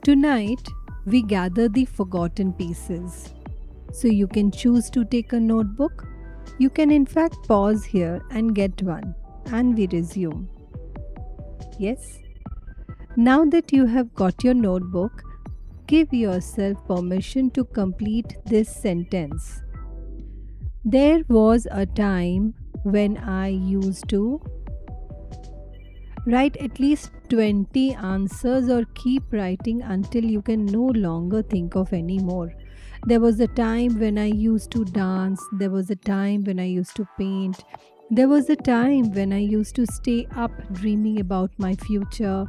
Tonight, we gather the forgotten pieces. So you can choose to take a notebook. You can, in fact, pause here and get one, and we resume. Yes? Now that you have got your notebook, give yourself permission to complete this sentence. There was a time when I used to write at least 20 answers or keep writing until you can no longer think of any more. There was a time when I used to dance. There was a time when I used to paint. There was a time when I used to stay up dreaming about my future.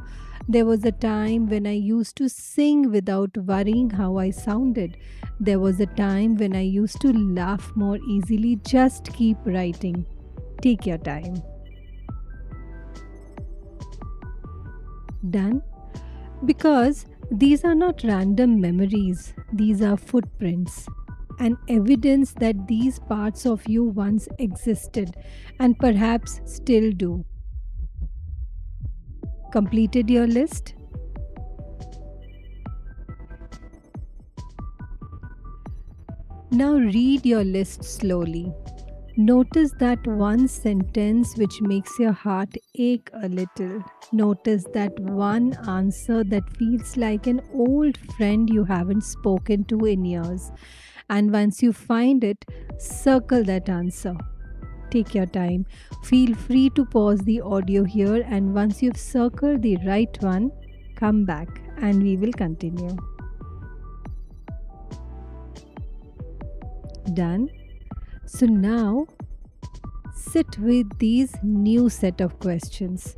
There was a time when I used to sing without worrying how I sounded. There was a time when I used to laugh more easily. Just keep writing. Take your time. Done? Because these are not random memories, these are footprints and evidence that these parts of you once existed and perhaps still do. Completed your list? Now read your list slowly. Notice that one sentence which makes your heart ache a little. Notice that one answer that feels like an old friend you haven't spoken to in years. And once you find it, circle that answer. Take your time. Feel free to pause the audio here, and once you've circled the right one, come back and we will continue. Done? So now sit with these new set of questions.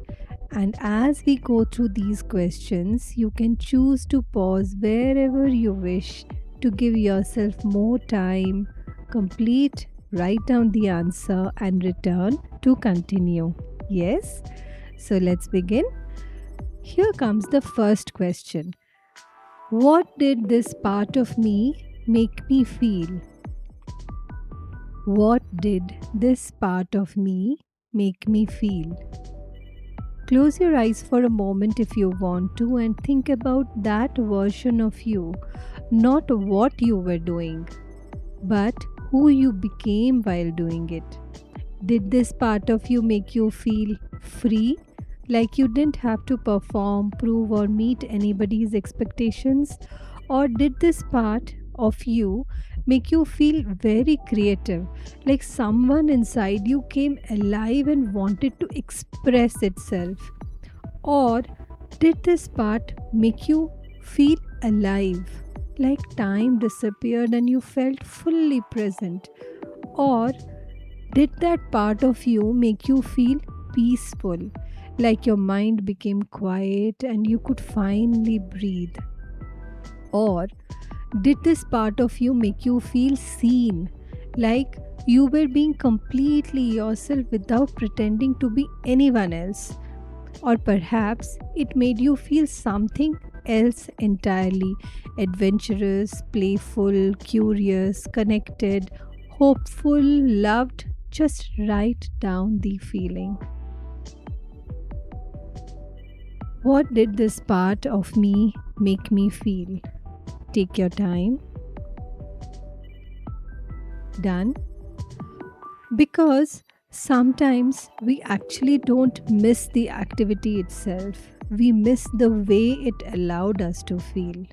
And as we go through these questions, you can choose to pause wherever you wish to give yourself more time, complete, write down the answer, and return to continue. Yes? So let's begin. Here comes the first question. What did this part of me make me feel? What did this part of me make me feel? Close your eyes for a moment if you want to and think about that version of you, not what you were doing, but who you became while doing it. Did this part of you make you feel free, like you didn't have to perform, prove, or meet anybody's expectations? Or did this part of you make you feel very creative, like someone inside you came alive and wanted to express itself? Or did this part make you feel alive, like time disappeared and you felt fully present? Or did that part of you make you feel peaceful, like your mind became quiet and you could finally breathe? Or did this part of you make you feel seen, like you were being completely yourself without pretending to be anyone else? Or perhaps it made you feel something else entirely: adventurous, playful, curious, connected, hopeful, loved. Just write down the feeling. What did this part of me make me feel? Take your time. Done? Because sometimes we actually don't miss the activity itself, we miss the way it allowed us to feel.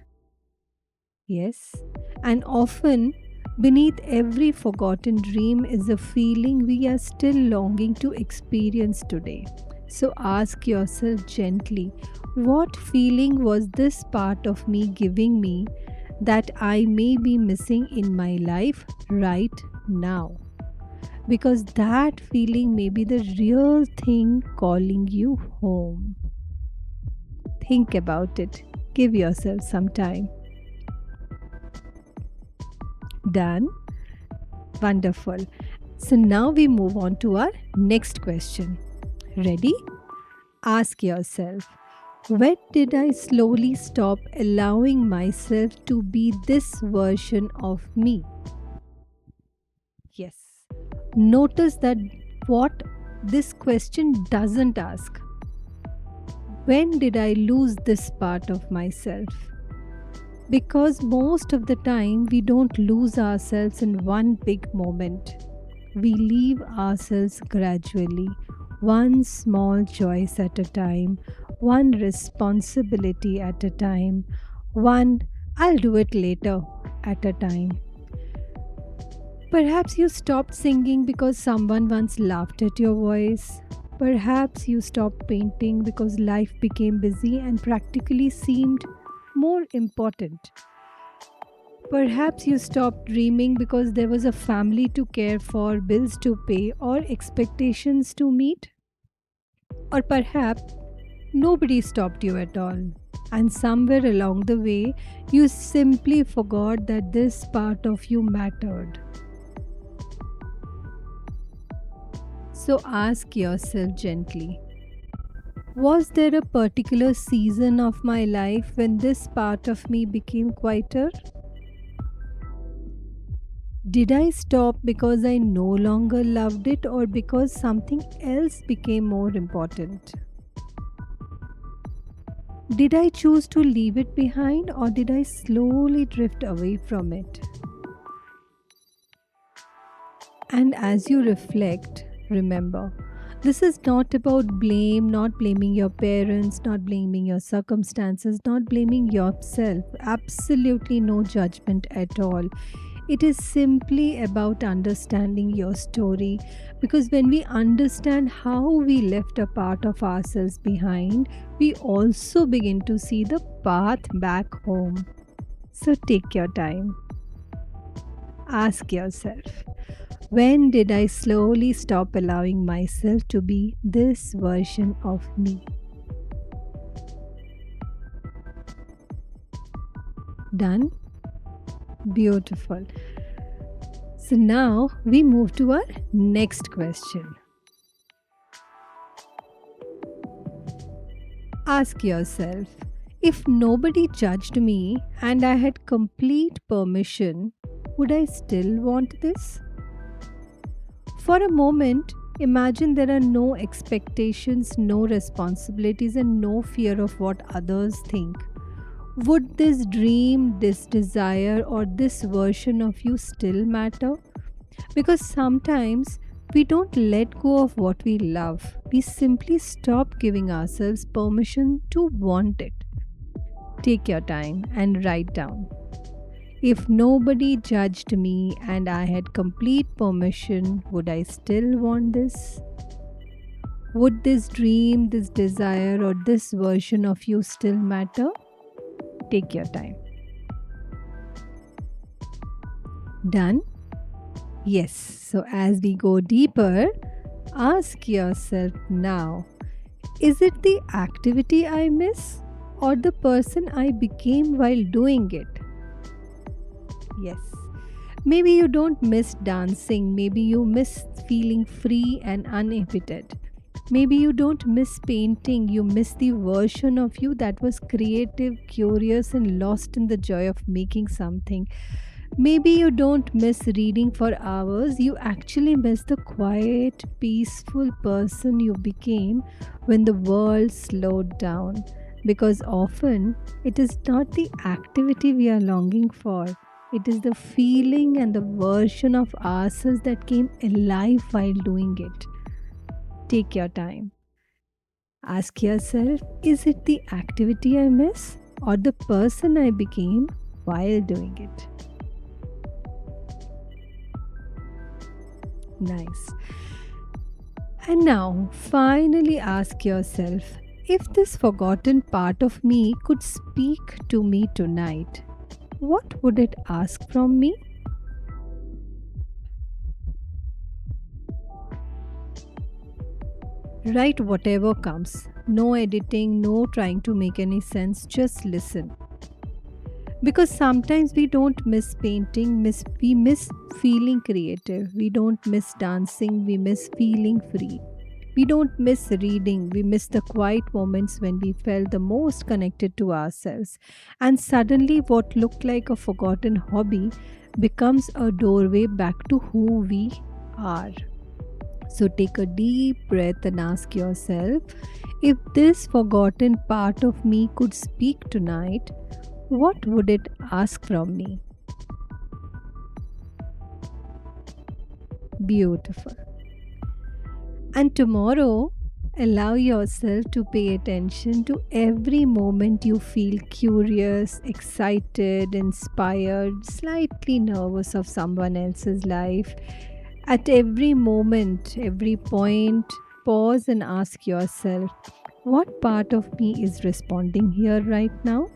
Yes, and often beneath every forgotten dream is a feeling we are still longing to experience today. So ask yourself gently, what feeling was this part of me giving me that I may be missing in my life right now? Because that feeling may be the real thing calling you home. Think about it. Give yourself some time. Done? Wonderful. So now we move on to our next question. Ready? Ask yourself, when did I slowly stop allowing myself to be this version of me? Yes. Notice that what this question doesn't ask. When did I lose this part of myself? Because most of the time, we don't lose ourselves in one big moment. We leave ourselves gradually, one small choice at a time, one responsibility at a time, one I'll do it later at a time. Perhaps you stopped singing because someone once laughed at your voice. Perhaps you stopped painting because life became busy and practically seemed more important. Perhaps you stopped dreaming because there was a family to care for, bills to pay, or expectations to meet. Or perhaps nobody stopped you at all. And somewhere along the way, you simply forgot that this part of you mattered. So ask yourself gently, was there a particular season of my life when this part of me became quieter? Did I stop because I no longer loved it or because something else became more important? Did I choose to leave it behind or did I slowly drift away from it? And as you reflect, remember, this is not about blame, not blaming your parents, not blaming your circumstances, not blaming yourself. Absolutely no judgment at all. It is simply about understanding your story, because when we understand how we left a part of ourselves behind, we also begin to see the path back home. So take your time. Ask yourself, when did I slowly stop allowing myself to be this version of me? Done? Beautiful. So now we move to our next question. Ask yourself, if nobody judged me and I had complete permission, would I still want this? For a moment, imagine there are no expectations, no responsibilities, and no fear of what others think. Would this dream, this desire, or this version of you still matter? Because sometimes we don't let go of what we love. We simply stop giving ourselves permission to want it. Take your time and write down. If nobody judged me and I had complete permission, would I still want this? Would this dream, this desire, or this version of you still matter? Take your time. Done? Yes. So, as we go deeper, ask yourself now, is it the activity I miss or the person I became while doing it? Yes. Maybe you don't miss dancing. Maybe you miss feeling free and uninhibited. Maybe you don't miss painting. You miss the version of you that was creative, curious, and lost in the joy of making something. Maybe you don't miss reading for hours. You actually miss the quiet, peaceful person you became when the world slowed down. Because often it is not the activity we are longing for, it is the feeling and the version of ourselves that came alive while doing it. Take your time. Ask yourself, is it the activity I miss or the person I became while doing it? Nice. And now, finally ask yourself, if this forgotten part of me could speak to me tonight, what would it ask from me? Write whatever comes. No editing, no trying to make any sense, just listen. Because sometimes we don't miss painting, we miss feeling creative. We don't miss dancing, we miss feeling free. We don't miss reading, we miss the quiet moments when we felt the most connected to ourselves. And suddenly, what looked like a forgotten hobby becomes a doorway back to who we are. So take a deep breath and ask yourself, if this forgotten part of me could speak tonight, What would it ask from me? Beautiful. And tomorrow, allow yourself to pay attention to every moment you feel curious, excited, inspired, slightly nervous of someone else's life. At every moment, every point, pause and ask yourself, what part of me is responding here right now?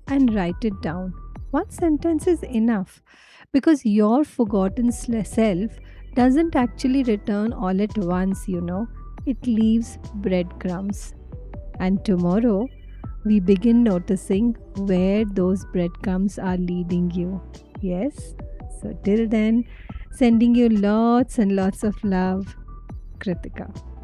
And write it down. One sentence is enough because your forgotten self doesn't actually return all at once, It leaves breadcrumbs. And tomorrow, we begin noticing where those breadcrumbs are leading you. Yes? So, till then, sending you lots and lots of love, Kritika.